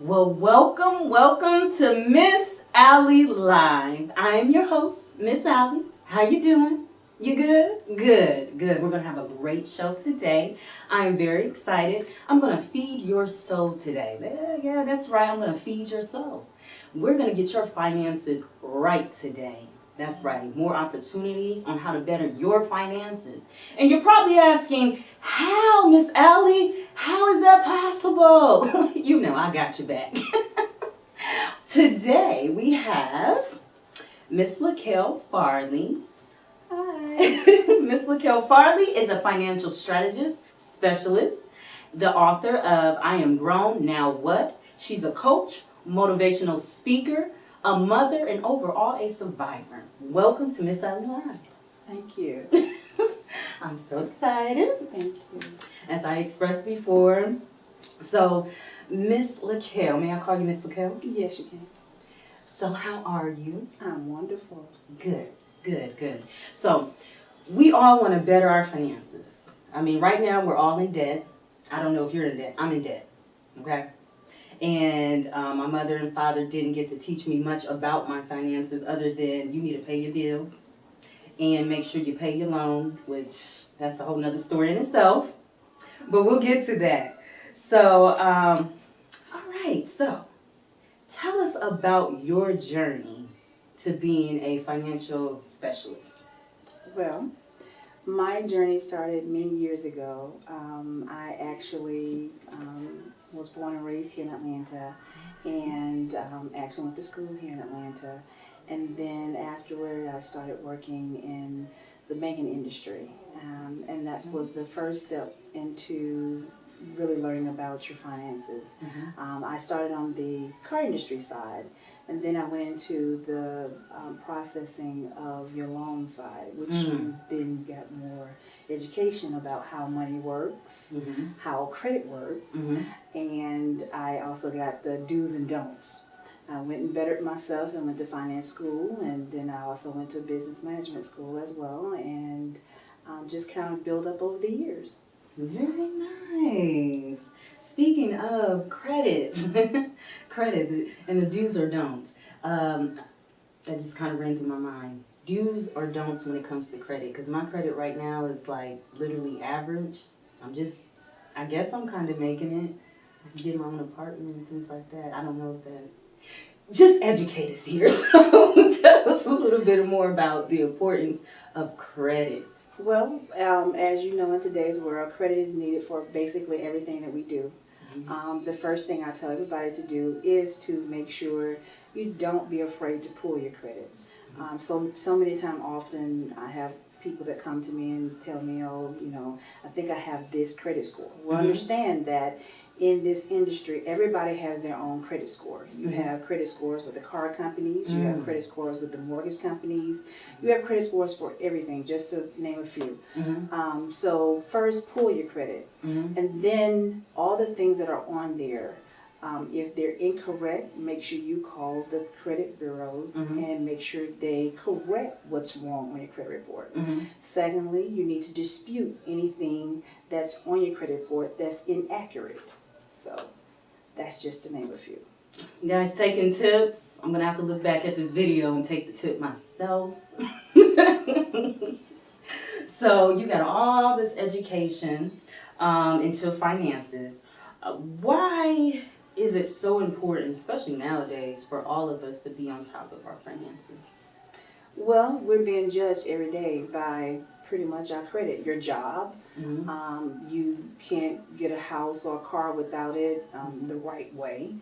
Well, welcome to Miss Allie Live. I am your host, Miss Allie. How you doing? You good? Good. We're going to have a great show today. I am very excited. I'm going to feed your soul today. Yeah, that's right. I'm going to feed your soul. We're going to get your finances right today. That's right. More opportunities on how to better your finances. And you're probably asking, how, Miss Allie? How is that possible? You know, I got your back. Today we have Miss LaKel Farley. Hi. Miss LaKel Farley is a financial strategist, specialist, the author of I Am Grown, Now What? She's a coach, motivational speaker, a mother, and overall a survivor. Welcome to Miss Allie Live. Thank you. I'm so excited. Thank you. As I expressed before. So, Miss LaKel, may I call you Miss LaKel? Yes, you can. So, how are you? I'm wonderful. Good. So, we all want to better our finances. I mean, right now we're all in debt. I don't know if you're in debt. I'm in debt. Okay? And my mother and father didn't get to teach me much about my finances other than you need to pay your bills and make sure you pay your loan, which that's a whole nother story in itself. But we'll get to that. So, all right. So, tell us about your journey to being a financial specialist. Well, my journey started many years ago. I actually was born and raised here in Atlanta, and actually went to school here in Atlanta. And then afterward, I started working in the banking industry, and that was the first step into really learning about your finances. I started on the car industry side, and then I went into the processing of your loan side, which you then got more education about how money works, how credit works, and I also got the do's and don'ts. I went and bettered myself and went to finance school, and then I also went to business management school as well, and just kind of built up over the years. Very nice. Speaking of credit, credit and the do's or don'ts, that just kind of ran through my mind. Do's or don'ts when it comes to credit, because my credit right now is like literally average. I guess I'm kind of making it. I can get my own apartment and things like that. I don't know if that. Just educate us here. So tell us a little bit more about the importance of credit. Well, as you know, in today's world, credit is needed for basically everything that we do. The first thing I tell everybody to do is to make sure you don't be afraid to pull your credit. So many times, often I have people that come to me and tell me, oh, I think I have this credit score. Well, understand that in this industry, everybody has their own credit score. You have credit scores with the car companies, you have credit scores with the mortgage companies, you have credit scores for everything, just to name a few. So first, pull your credit. And then all the things that are on there, if they're incorrect, make sure you call the credit bureaus and make sure they correct what's wrong on your credit report. Secondly, you need to dispute anything that's on your credit report that's inaccurate. So that's just to name a few. You guys taking tips? I'm going to have to look back at this video and take the tip myself. So you got all this education into finances. Why is it so important, especially nowadays, for all of us to be on top of our finances? Well, we're being judged every day by pretty much our credit. Your job, you can't get a house or a car without it the right way.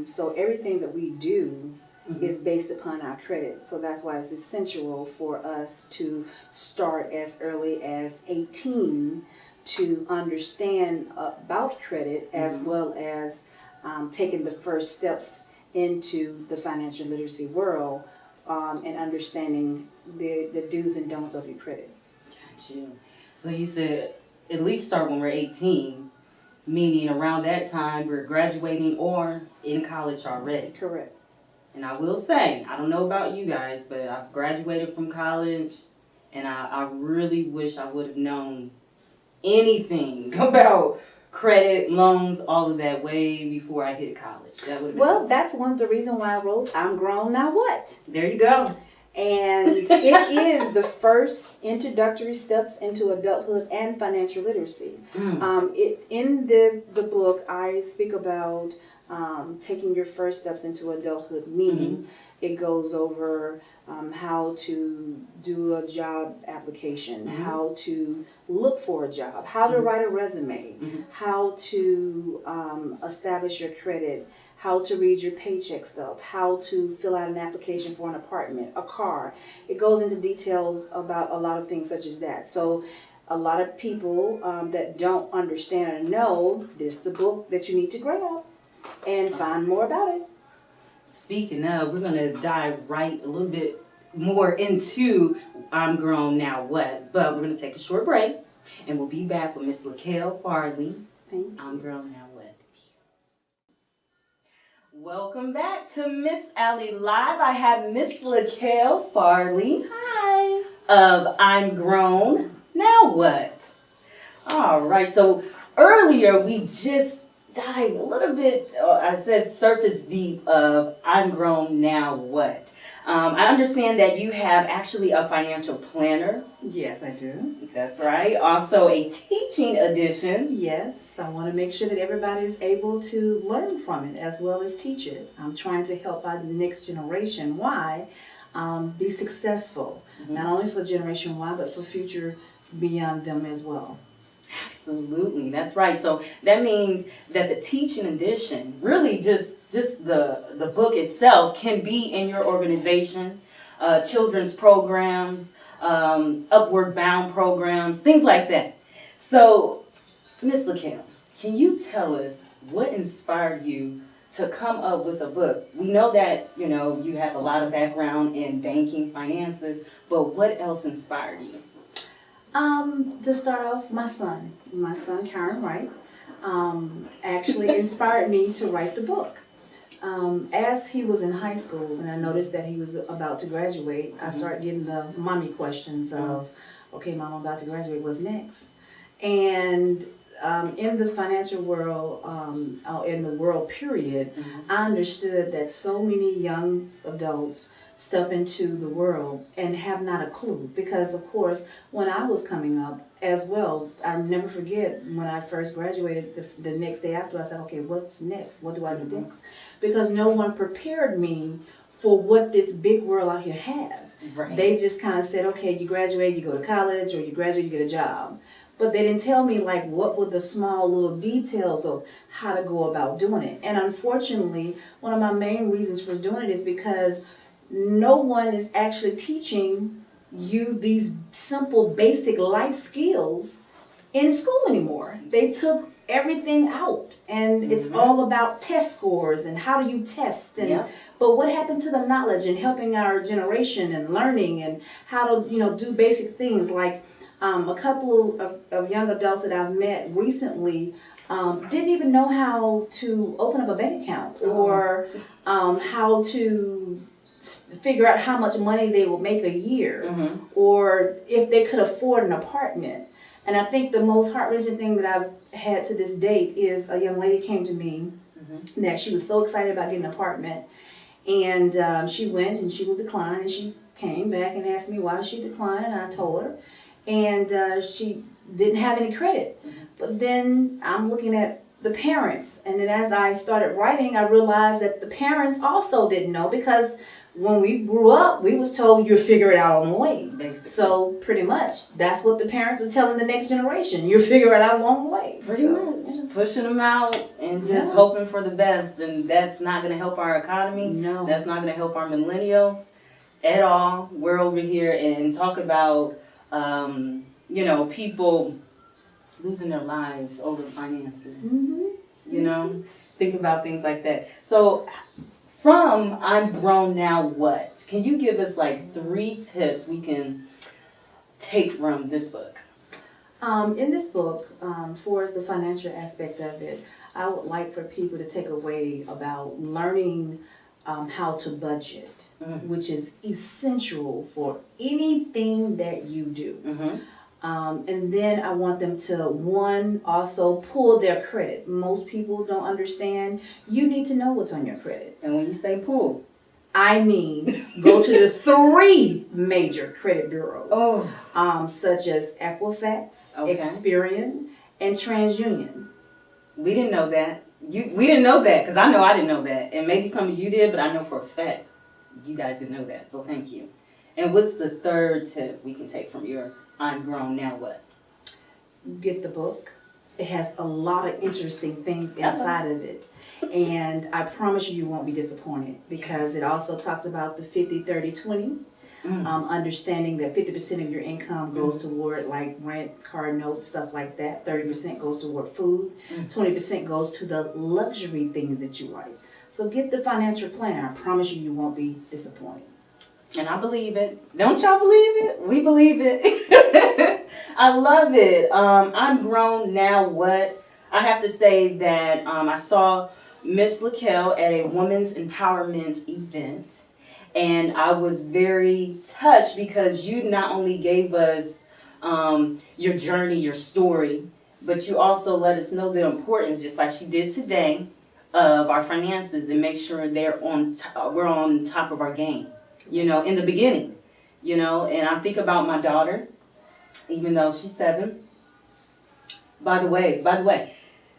So everything that we do is based upon our credit. So that's why it's essential for us to start as early as 18 to understand about credit, as well as taking the first steps into the financial literacy world and understanding the do's and don'ts of your credit. Got you. So you said at least start when we're 18, meaning around that time we're graduating or in college already. Correct. And I will say, I don't know about you guys, but I've graduated from college, and I really wish I would have known anything about credit, loans, all of that way before I hit college. That would have been Well, that's one of the reasons why I wrote I'm Grown Now What? There you go. And it is the first introductory steps into adulthood and financial literacy. In the book, I speak about taking your first steps into adulthood, meaning it goes over how to do a job application, how to look for a job, how to write a resume, how to establish your credit, how to read your paycheck stub, how to fill out an application for an apartment, a car. It goes into details about a lot of things such as that. So a lot of people that don't understand or know, this is the book that you need to grab and find more about it. Speaking of, we're going to dive right a little bit more into I'm Grown Now What, but we're going to take a short break, and we'll be back with Miss LaKel Farley. I'm Grown Now What. Welcome back to Miss Alley Live. I have Miss LaKel Farley. Hi. Of I'm Grown Now What. All right, so earlier we just dived a little bit, I said surface deep of I'm Grown Now What. I understand that you have actually a financial planner. Yes, I do. That's right. Also a teaching edition. Yes, I want to make sure that everybody is able to learn from it as well as teach it. I'm trying to help out the next generation. Why? Be successful, not only for Generation Y, but for future beyond them as well. Absolutely, that's right. So that means that the teaching edition, really just the book itself, can be in your organization, children's programs, upward bound programs, things like that. So, Miss LaKel, can you tell us what inspired you to come up with a book? We know that, you have a lot of background in banking, finances, but what else inspired you? To start off, my son, Karen Wright, actually inspired me to write the book. As he was in high school and I noticed that he was about to graduate, I started getting the mommy questions of, okay, Mom, I'm about to graduate, what's next? And in the financial world, in the world period, I understood that so many young adults step into the world and have not a clue. Because, of course, when I was coming up as well, I'll never forget when I first graduated, the next day after, I said, okay, what's next? What do I do next? Because no one prepared me for what this big world out here have. Right. They just kind of said, okay, you graduate, you go to college, or you graduate, you get a job. But they didn't tell me like what were the small little details of how to go about doing it. And unfortunately, one of my main reasons for doing it is because no one is actually teaching you these simple basic life skills in school anymore. They took everything out and it's all about test scores and how do you test and but what happened to the knowledge and helping our generation and learning and how to do basic things like a couple of young adults that I've met recently didn't even know how to open up a bank account or how to figure out how much money they will make a year or if they could afford an apartment. And I think the most heart-wrenching thing that I've had to this date is a young lady came to me that she was so excited about getting an apartment, and she went and she was declined, and she came back and asked me why she declined, and I told her, and she didn't have any credit. But then I'm looking at the parents, and then as I started writing, I realized that the parents also didn't know, because when we grew up, we was told you'll figure it out on the way. Basically. So pretty much, that's what the parents are telling the next generation. You'll figure it out along the way. Pretty much. Pushing them out and just hoping for the best. And that's not going to help our economy. No. That's not going to help our millennials at all. We're over here and talk about, people losing their lives over finances. Think about things like that. So, from I'm Grown Now What, can you give us like 3 tips we can take from this book? In this book, for the financial aspect of it, I would like for people to take away about learning how to budget, which is essential for anything that you do. And then I want them to, one, also pull their credit. Most people don't understand. You need to know what's on your credit. And when you say pull, I mean, go to the 3 major credit bureaus, such as Equifax, Okay. Experian, and TransUnion. we didn't know that. We didn't know that because I know I didn't know that. And maybe some of you did, but I know for a fact you guys didn't know that. So thank you. And what's the third tip we can take from your I'm grown, now what? Get the book. It has a lot of interesting things inside of it. And I promise you won't be disappointed because it also talks about the 50-30-20. Understanding that 50% of your income goes toward like rent, car notes, stuff like that. 30% goes toward food. 20% goes to the luxury things that you like. So get the financial plan. I promise you won't be disappointed. And I believe it. Don't y'all believe it? We believe it. I love it. I'm grown, now what? I have to say that I saw Miss LaKel at a women's empowerment event. And I was very touched because you not only gave us your journey, your story, but you also let us know the importance, just like she did today, of our finances and make sure we're on top of our game. You know, in the beginning, you know, and I think about my daughter, even though she's 7. By the way,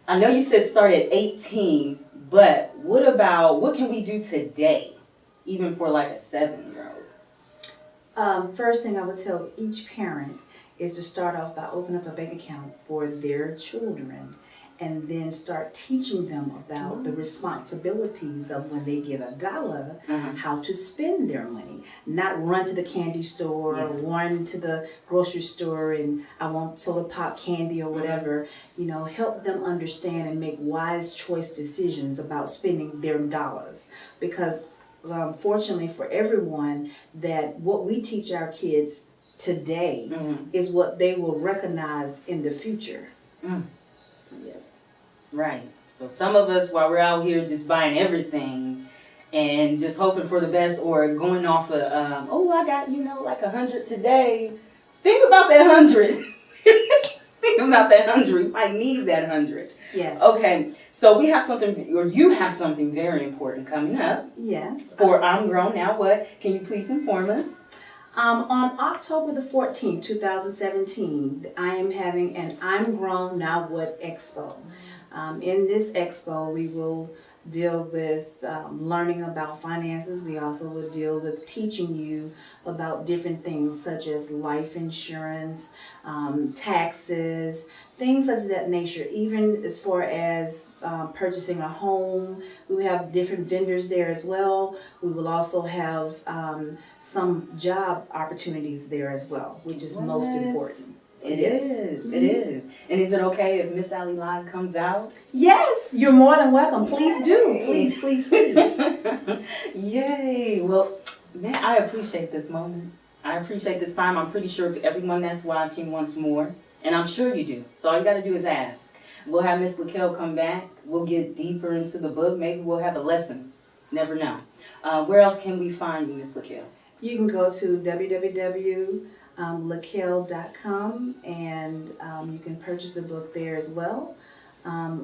I know you said start at 18, but what can we do today, even for like a 7-year-old? First thing I would tell each parent is to start off by opening up a bank account for their children and then start teaching them about the responsibilities of when they get $1, how to spend their money. Not run to the candy store or run to the grocery store and I want soda pop candy or whatever. You know, help them understand and make wise choice decisions about spending their dollars. Because fortunately for everyone, that what we teach our kids today is what they will recognize in the future. Yes. Right. So some of us, while we're out here just buying everything and just hoping for the best or going off of, I got, like 100 today. Think about that 100. Think about that 100. You might need that 100. Yes. Okay. So we have something, or you have something very important coming up. Yes. For I'm Grown, Now What? Can you please inform us? On October the 14th, 2017, I am having an I'm Grown, Now What Expo. In this expo, we will deal with learning about finances. We also will deal with teaching you about different things such as life insurance, taxes, things such as that nature. Even as far as purchasing a home, we have different vendors there as well. We will also have some job opportunities there as well, which is most important. So It is. And is it okay if Miss Sally Live comes out? Yes, you're more than welcome. Please do. Please. Yay. Well, man, I appreciate this moment. I appreciate this time. I'm pretty sure everyone that's watching wants more. And I'm sure you do. So all you got to do is ask. We'll have Miss LaKel come back. We'll get deeper into the book. Maybe we'll have a lesson. Never know. Where else can we find you, Miss LaKel? You can go to www.lakel.com and you can purchase the book there as well.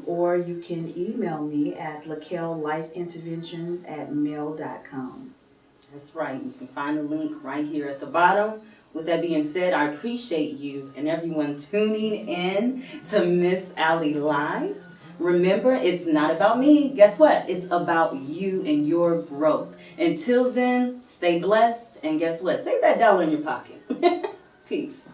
Or you can email me at lakellifeintervention@mail.com. That's right. You can find the link right here at the bottom. With that being said, I appreciate you and everyone tuning in to Miss Sally Live. Remember, it's not about me. Guess what? It's about you and your growth. Until then, stay blessed. And guess what? Save that $1 in your pocket. Peace.